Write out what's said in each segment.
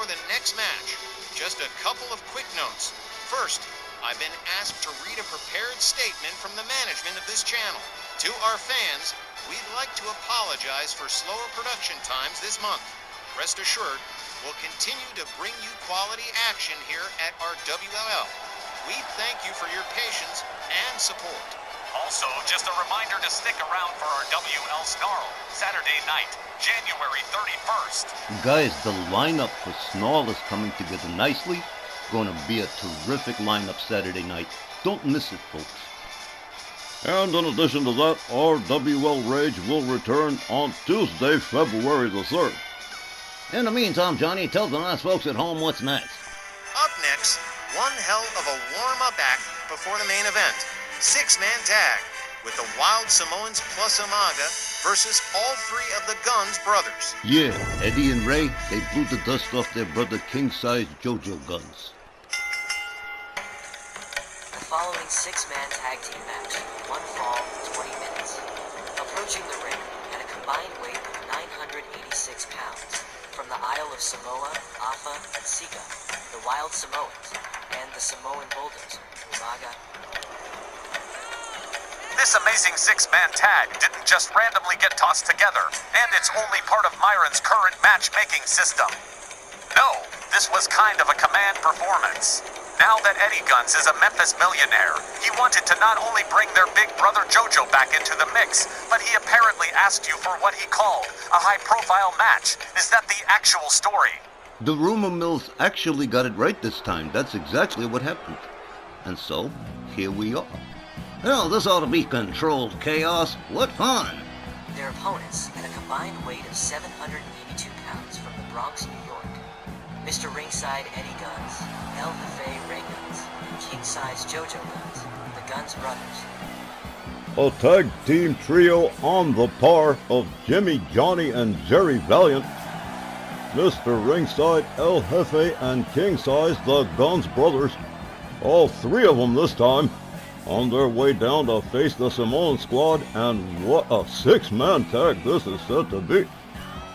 before the next match. Just a couple of quick notes. First, I've been asked to read a prepared statement from the management of this channel. To our fans, we'd like to apologize for slower production times this month. Rest assured, we'll continue to bring you quality action here at our WLL. We thank you for your patience and support. Also, just a reminder to stick around for our WL Snarl, Saturday night, January 31st. Guys, the lineup for Snarl is coming together nicely. Going to be a terrific lineup Saturday night. Don't miss it, folks. And in addition to that, our WL Rage will return on Tuesday, February the 3rd. In the meantime, Johnny, tell the nice folks at home what's next. Up next, one hell of a warm-up act before the main event. Six-man tag with the Wild Samoans plus Umaga versus all three of the Gunz brothers. Yeah, Eddie and Ray, they blew the dust off their brother king-size JoJo Gunz. The following six-man tag team match, one fall, 20 minutes. Approaching the ring at a combined weight of 986 pounds, from the Isle of Samoa, Afa, and Sika, the Wild Samoans, and the Samoan Bulldozer, Umaga. This amazing six-man tag didn't just randomly get tossed together, and it's only part of Myron's current matchmaking system. No, this was kind of a command performance. Now that Eddie Gunz is a Memphis millionaire, he wanted to not only bring their big brother JoJo back into the mix, but he apparently asked you for what he called a high-profile match. Is that the actual story? The rumor mills actually got it right this time. That's exactly what happened. And so, here we are. Well, this ought to be controlled chaos. What fun! Their opponents at a combined weight of 782 pounds from the Bronx, New York. Mr. Ringside Eddie Gunz, El Jefe Ray Gunz, and King-size JoJo Gunz, the Gunz brothers. A tag team trio on the par of Jimmy, Johnny, and Jerry Valiant. Mr. Ringside, El Jefe, and King-size, the Gunz brothers. All three of them this time. On their way down to face the Samoan squad, and what a six-man tag this is set to be.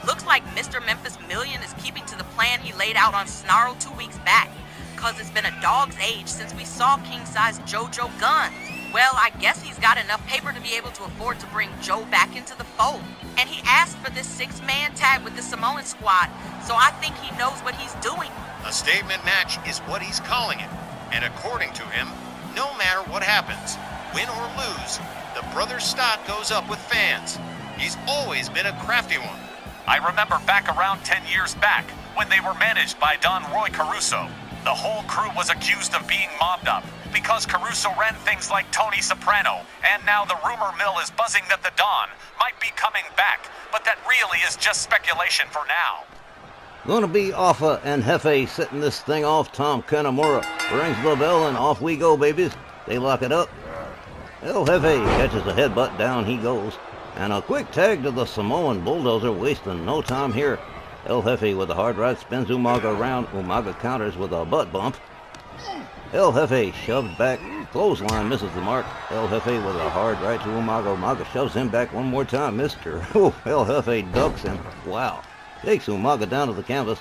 Looks like Mr. Memphis Million is keeping to the plan he laid out on Snarl 2 weeks back, cause it's been a dog's age since we saw king-size JoJo Gunz. Well, I guess he's got enough paper to be able to afford to bring Joe back into the fold. And he asked for this six-man tag with the Samoan squad, so I think he knows what he's doing. A statement match is what he's calling it, and according to him, no matter what happens, win or lose, the brother's stock goes up with fans. He's always been a crafty one. I remember back around 10 years back, when they were managed by Don Roy Caruso. The whole crew was accused of being mobbed up, because Caruso ran things like Tony Soprano, and now the rumor mill is buzzing that the Don might be coming back, but that really is just speculation for now. Gonna be Afa and Jefe setting this thing off. Tom Kanamura rings the bell and off we go, babies. They lock it up. El Jefe catches a headbutt, down he goes. And a quick tag to the Samoan Bulldozer, wasting no time here. El Jefe with a hard right spins Umaga around. Umaga counters with a butt bump. El Jefe shoved back. Clothesline misses the mark. El Jefe with a hard right to Umaga. Umaga shoves him back one more time. El Jefe ducks him. Wow. Takes Umaga down to the canvas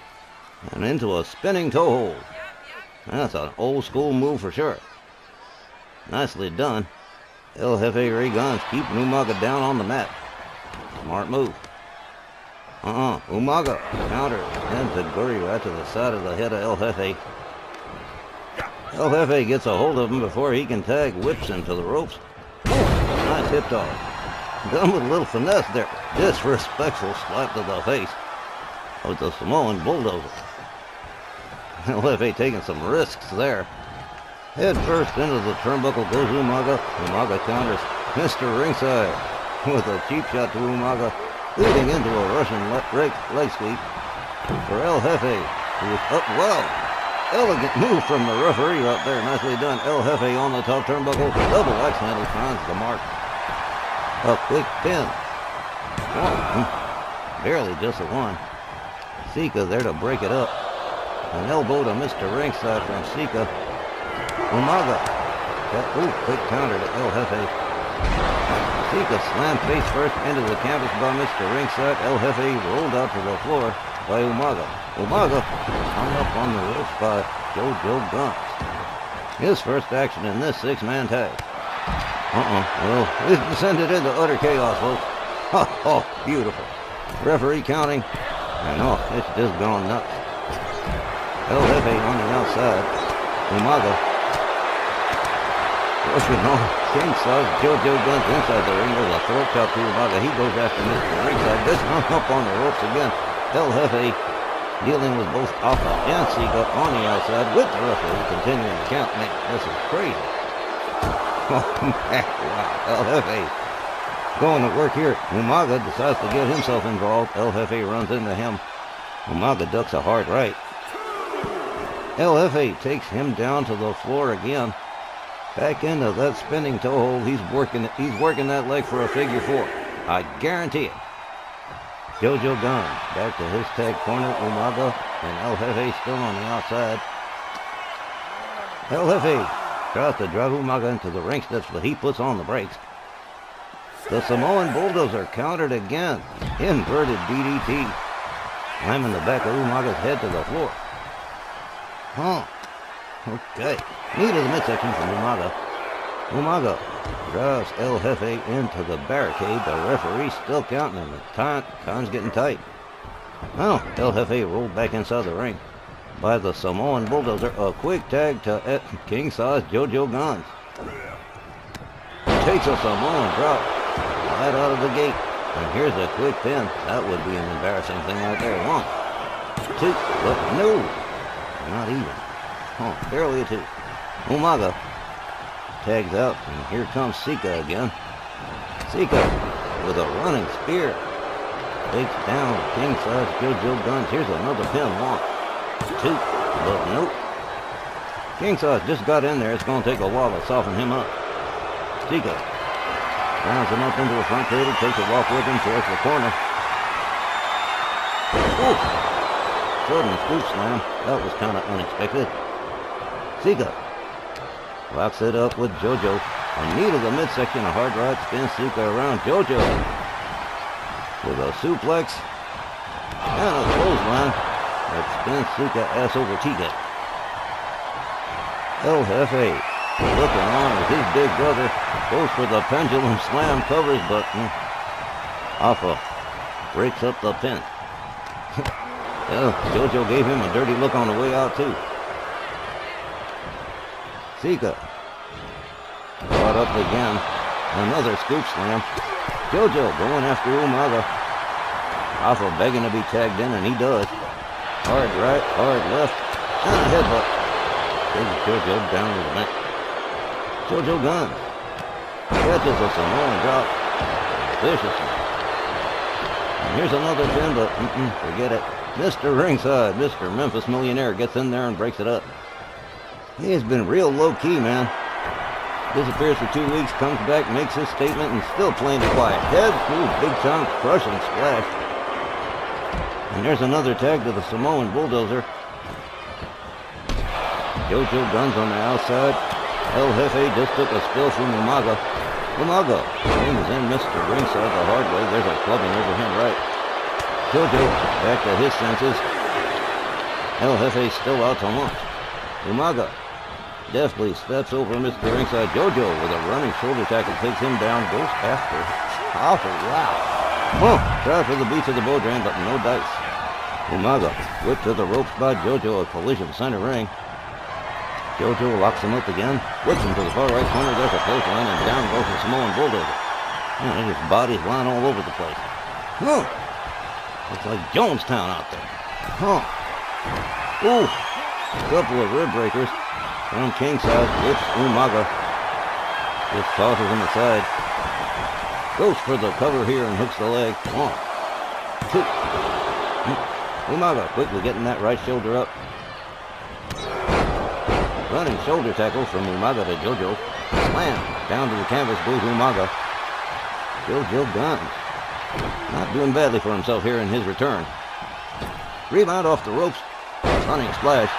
and into a spinning toe hold. That's an old school move for sure. Nicely done. El Jefe Ray Gunz keeping Umaga down on the mat. Smart move. Umaga counter and Taguri right to the side of the head of El Jefe. El Jefe gets a hold of him before he can tag, whips him to the ropes. Nice hip toss. Done with a little finesse there. Disrespectful slap to the face of the Samoan Bulldozer. El Jefe taking some risks there. Head first into the turnbuckle goes Umaga. Umaga counters Mr. Ringside with a cheap shot to Umaga, leading into a Russian leg sweep for El Jefe, who is up well. Elegant move from the referee up there. Nicely done. El Jefe on the top turnbuckle. Double axe handle finds the mark. A quick pin. One. Barely just a one. Sika there to break it up. An elbow to Mr. Ringside from Sika. Umaga. Quick counter to El Jefe. Sika slammed face first into the canvas by Mr. Ringside. El Jefe rolled out to the floor. by Umaga. Umaga hung up on the ropes by JoJo Gunz. His first action in this six-man tag. Well, we've descended into utter chaos, folks. Oh, beautiful. Referee counting, and it's just gone nuts. El Jefe on the outside. Umaga working on king size JoJo Gunz inside the ring. There's a throat chop to Umaga. He goes after Mr. Ringside. This hung up on the ropes again. El Jefe dealing with both Alpha and Sika on the outside with the referee continuing to count. Man, this is crazy. Oh, man, wow. El Jefe going to work here. Umaga decides to get himself involved. El Jefe runs into him. Umaga ducks a hard right. El Jefe takes him down to the floor again. Back into that spinning toe hold. He's working that leg for a figure four. I guarantee it. JoJo Gunz back to his tag corner. Umaga and El Jefe still on the outside. El Jefe tries to drive Umaga into the ring steps, but he puts on the brakes. The Samoan bulldozer countered again. Inverted DDT. Slamming the back of Umaga's head to the floor. Okay. Knee to the midsection from Umaga. Umaga drives El Jefe into the barricade. The referee still counting him. Time's getting tight. Well, El Jefe rolled back inside the ring by the Samoan bulldozer. A quick tag to king-size JoJo Gunz. Takes a Samoan drop right out of the gate. And here's a quick pin. That would be an embarrassing thing right there. 1, 2, but no. Not even. Barely a 2. Umaga tags out, and here comes Sika again. Sika with a running spear takes down king-size JoJo Gunz. Here's another pin. 1, 2, but nope. King-size just got in there. It's going to take a while to soften him up. Sika rounds him up into a front table, takes a walk with him towards the corner. Ooh! Sudden scoop slam. That was kind of unexpected. Sika locks it up with JoJo. A knee to the midsection, a hard right spins Sika around. JoJo with a suplex and a clothesline that spins Sika ass over Tika. El Jefe looking on as his big brother goes for the pendulum slam, covers, but Alpha breaks up the pin. JoJo gave him a dirty look on the way out too. Sika caught up again. Another scoop slam. JoJo going after Umaga. Alpha begging to be tagged in, and he does. Hard right, hard left, and a headbutt. Takes JoJo down to the mat. JoJo Gunz catches a Samoan drop viciously. And here's another pin, but forget it. Mr. Ringside, Mr. Memphis Millionaire gets in there and breaks it up. He has been real low-key, man. Disappears for 2 weeks, comes back, makes his statement, and still playing it quiet. Head, big-time crushing splash. And there's another tag to the Samoan bulldozer. JoJo Gunz on the outside. El Jefe just took a spill from Umaga. Umaga brings in Mr. Ringside the hard way. There's a clubbing over him right. JoJo back to his senses. El Jefe still out to lunch. Umaga deftly steps over Mr. Ringside. JoJo with a running shoulder tackle takes him down. Goes after Alpha. Wow. Try for the beats of the Bodran, but no dice. Umaga whipped to the ropes by JoJo. A collision center ring. JoJo locks him up again. Whips him to the far right corner. There's a clothesline, and down goes the Samoan bulldozer. Man, his body's lying all over the place. Looks like Jonestown out there. Ooh. Couple of rib breakers from king size. Whips Umaga. Just tosses him aside. Goes for the cover here and hooks the leg. 1, 2. Umaga quickly getting that right shoulder up. Running shoulder tackle from Umaga to JoJo. Slam. Down to the canvas goes Umaga. JoJo Gunz not doing badly for himself here in his return. Rebound off the ropes. Stunning splash.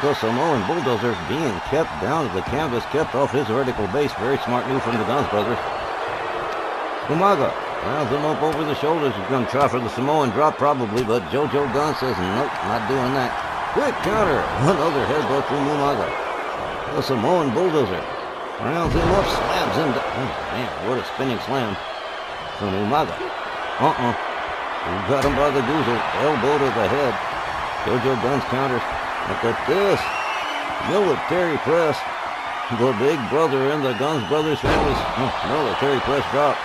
The Samoan bulldozer being kept down to the canvas, kept off his vertical base. Very smart move from the Gunz brothers. Umaga Rounds him up over the shoulders. He's going to try for the Samoan drop probably, but JoJo Gunz says, nope, not doing that. Quick counter. Another headbutt from Umaga. The Samoan bulldozer. Rounds him up, slams him down. Oh, man, what a spinning slam from Umaga. He got him by the goozle. Elbow to the head. JoJo Gunz counters. Look at this. Military press. The big brother in the Gunz brothers families. Military press drop.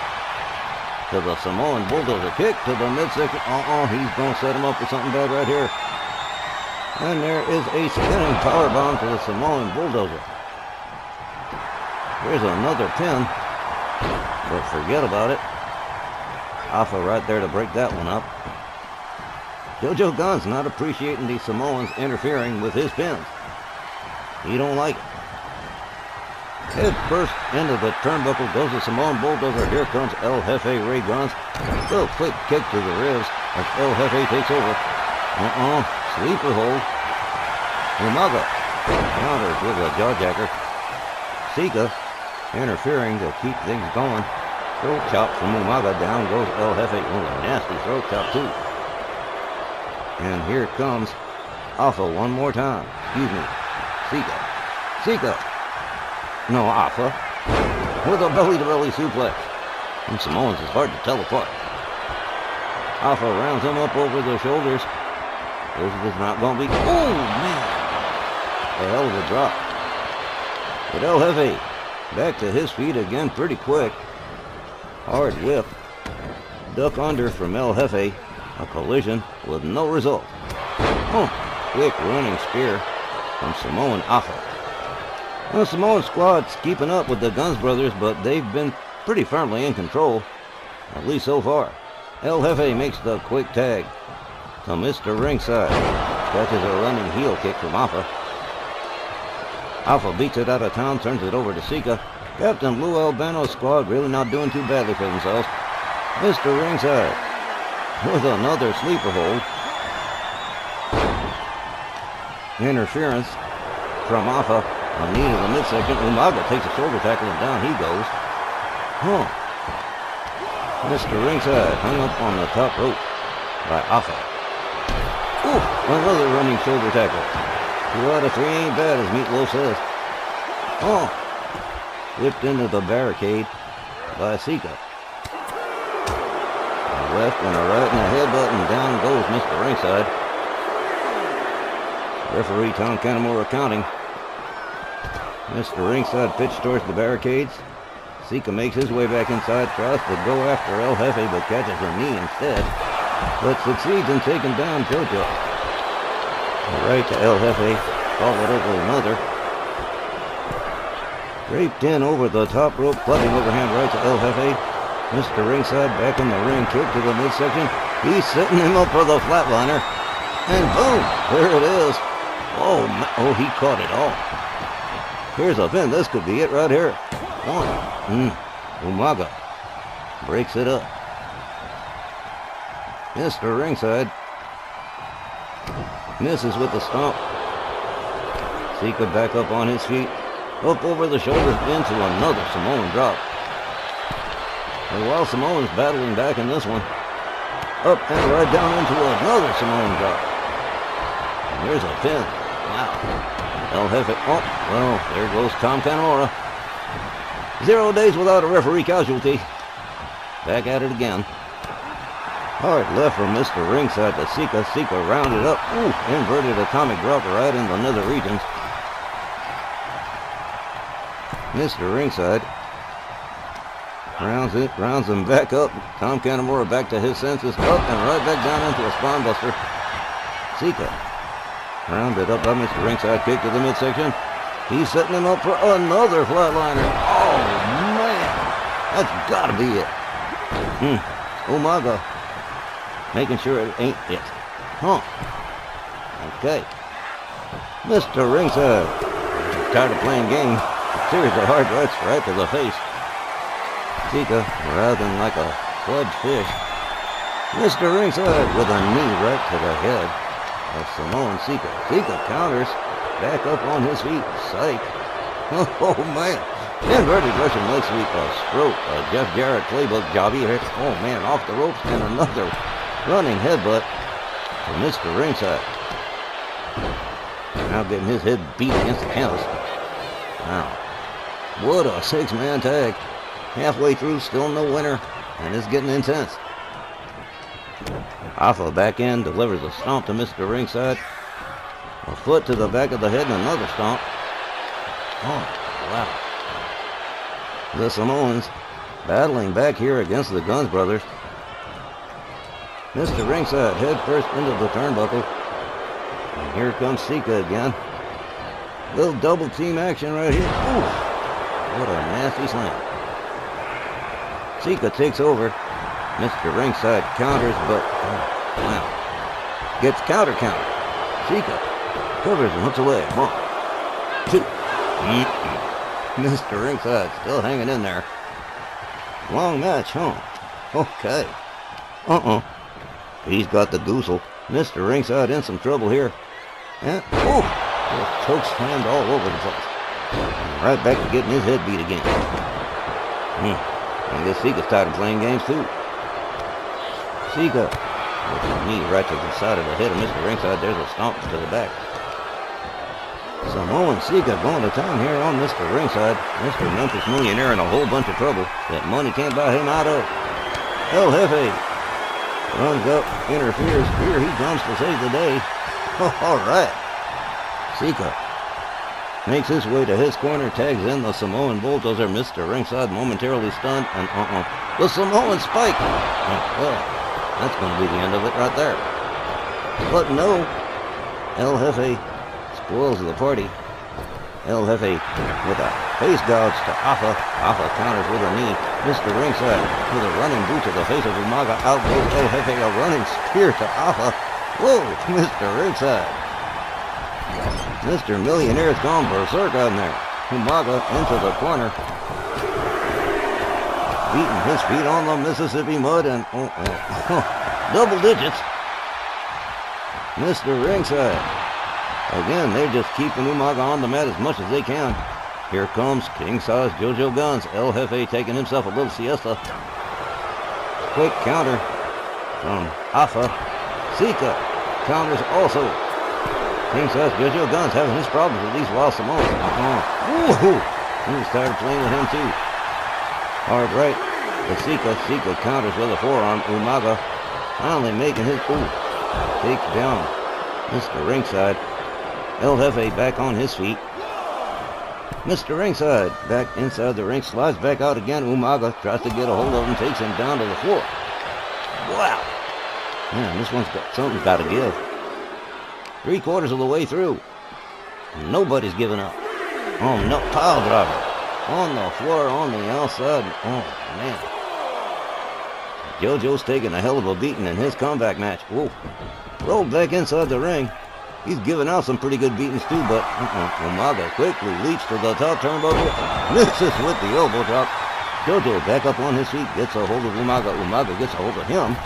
To the Samoan bulldozer. Kick to the midsection. He's going to set him up for something bad right here. And there is a spinning powerbomb to the Samoan bulldozer. Here's another pin. But forget about it. Alpha right there to break that one up. JoJo Gunz not appreciating the Samoans interfering with his pins. He don't like it. Head first into the turnbuckle goes the Samoan bulldozer. Here comes El Jefe Ray Gunz. Little quick kick to the ribs as El Jefe takes over. Sleeper hold. Umaga counters with a jawjacker. Sika interfering to keep things going. Throat chop from Umaga. Down goes El Jefe. A nasty throat chop too. And here comes Alpha one more time. Excuse me. Sika. No, Alpha. With a belly-to-belly suplex. And Samoans is hard to tell apart. Alpha rounds him up over the shoulders. This is not going to be... Oh, man. A hell of a drop. But El Jefe back to his feet again pretty quick. Hard whip. Duck under from El Jefe. A collision with no result. Quick running spear from Samoan Alpha. The Samoan squad's keeping up with the Gunz brothers, but they've been pretty firmly in control. At least so far. El Jefe makes the quick tag to Mr. Ringside. Catches a running heel kick from Alpha. Alpha beats it out of town, turns it over to Sika. Captain Lou Albano's squad really not doing too badly for themselves. Mr. Ringside with another sleeper hold. Interference from Alpha. A knee to the midsection. Umaga takes a shoulder tackle and down he goes. Mr. Ringside hung up on the top rope by Alpha. Another running shoulder tackle. 2 out of 3 ain't bad, as Meatloaf says. Whipped into the barricade by Sika. A left and a right and a headbutt, and down goes Mr. Ringside. Referee Tom Canamora counting. Mr. Ringside pitched towards the barricades. Sika makes his way back inside, tries to go after El Jefe, but catches a knee instead, but succeeds in taking down JoJo. Right to El Jefe, followed up with another. Draped in over the top rope, clubbing overhand right to El Jefe. Mr. Ringside back in the ring, kick to the midsection. He's setting him up for the flatliner, and boom, there it is. He caught it all. Here's a pin. This could be it right here. Umaga breaks it up. Mr. Ringside misses with the stomp. Sika back up on his feet. Up over the shoulders into another Samoan drop. And while Samoan's battling back in this one, up and right down into another Samoan drop. And there's a pin. Wow. El Jefe. There goes Tom Canora. 0 days without a referee casualty. Back at it again. Hard left from Mr. Ringside to Sika. Sika rounded up. Inverted atomic drop right in the nether regions. Mr. Ringside rounds him back up. Tom Canamora back to his senses. Up and right back down into a spine buster. Sika rounded up by Mr. Ringside, kick to the midsection. He's setting him up for another flatliner. Oh, man. That's got to be it. Umaga making sure it ain't it. Okay. Mr. Ringside, tired of playing games. A series of hard rights right to the face. Sika writhing like a fledged fish. Mr. Ringside with a knee right to the head of Samoan Sika. Sika counters, back up on his feet. Psych. Oh, man. Inverted Russian leg sweep, a stroke, a Jeff Jarrett playbook jobby. Oh man, off the ropes, and another running headbutt to Mr. Ringside. Now getting his head beat against the canvas. Wow. What a six-man tag. Halfway through, still no winner, and it's getting intense. Alpha back in, delivers a stomp to Mr. Ringside. A foot to the back of the head and another stomp. Oh, wow. The Samoans battling back here against the Gunz brothers. Mr. Ringside head first into the turnbuckle. And here comes Sika again. Little double team action right here. Ooh, what a nasty slam. Sika takes over. Mr. Ringside counters, but wow. Gets counter. Sika covers and hooks away. 1, 2. Mr. Ringside still hanging in there. Long match, huh? Okay. He's got the goosel. Mr. Ringside in some trouble here. And, just choke slammed all over the place. And right back to getting his head beat again. I guess Sika's tired of playing games too. Sika with his knee right to the side of the head of Mr. Ringside. There's a stomp to the back. Samoan Sika going to town here on Mr. Ringside. Mr. Memphis Millionaire in a whole bunch of trouble that money can't buy him out of. El Jefe runs up, interferes. Here he comes to save the day. All right. Sika makes his way to his corner, tags in the Samoan bulldozer. Mr. Ringside momentarily stunned, and the Samoan spike. Well, that's going to be the end of it right there. But no, El Jefe spoils the party. El Jefe with a face gouge to Alpha. Alpha counters with a knee. Mr. Ringside with a running boot to the face of Umaga. Out goes El Jefe, a running spear to Alpha. Whoa, Mr. Ringside. Mr. Millionaire's gone berserk on there. Umaga into the corner. Beating his feet on the Mississippi mud and double digits. Mr. Ringside. Again, they're just keeping Umaga on the mat as much as they can. Here comes king-size JoJo Gunz. El Jefe taking himself a little siesta. Quick counter from Alpha. Sika counters also. King-size JoJo Gunz having his problems with these wild Samoans. Ooh, he was tired of playing with him too. Hard right. The Sika counters with a forearm. Umaga finally making his takes down Mr. Ringside. El Jefe back on his feet. Mr. Ringside back inside the ring, slides back out again. Umaga tries to get a hold of him, takes him down to the floor. Wow. Man, this one's something's got to give. 3/4 of the way through. Nobody's giving up. Oh no, pile driver. On the floor, on the outside. Oh man. JoJo's taking a hell of a beating in his comeback match. Whoa. Rolled back inside the ring. He's giving out some pretty good beatings too, but Umaga quickly leaps to the top turnbuckle. Misses with the elbow drop. JoJo back up on his feet, gets a hold of Umaga. Umaga gets a hold of him.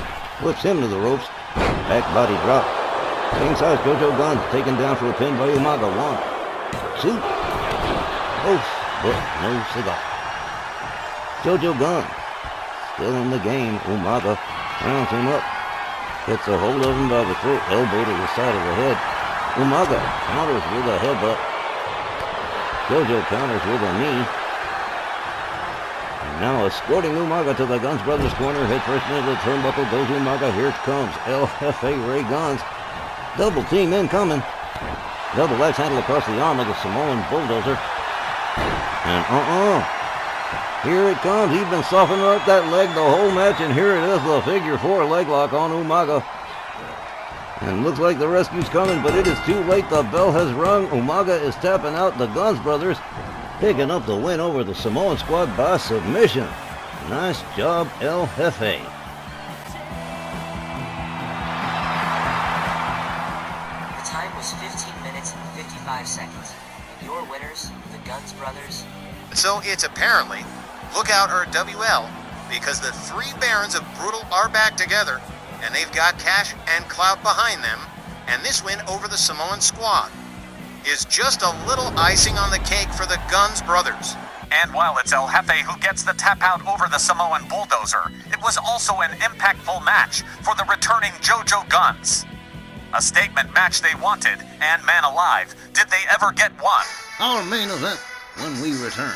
Whips him to the ropes. Back body drop. King-size JoJo Gunz taken down for a pin by Umaga. 1, 2. Oh, but no cigar. JoJo Gunz still in the game. Umaga rounds him up. Gets a hold of him by the throat. Elbow to the side of the head. Umaga counters with a headbutt. JoJo counters with a knee. And now escorting Umaga to the Gunz brothers corner. Head first into the turnbuckle goes Umaga. Here comes El Jefe Ray Gunz. Double team incoming. Double axe handle across the arm of the Samoan bulldozer. And here it comes. He's been softening up that leg the whole match, and here it is, the figure 4 leg lock on Umaga. And looks like the rescue's coming, but it is too late. The bell has rung. Umaga is tapping out. The Gunz brothers picking up the win over the Samoan squad by submission. Nice job, El Jefe. The time was 15 minutes and 55 seconds. And your winners, the Gunz brothers. So it's apparently Lookout or WL, because the 3 Barons of Brutal are back together, and they've got cash and clout behind them, and this win over the Samoan squad is just a little icing on the cake for the Gunz brothers. And while it's El Jefe who gets the tap out over the Samoan bulldozer, it was also an impactful match for the returning JoJo Gunz. A statement match they wanted, and man alive, did they ever get one? Our main event when we return.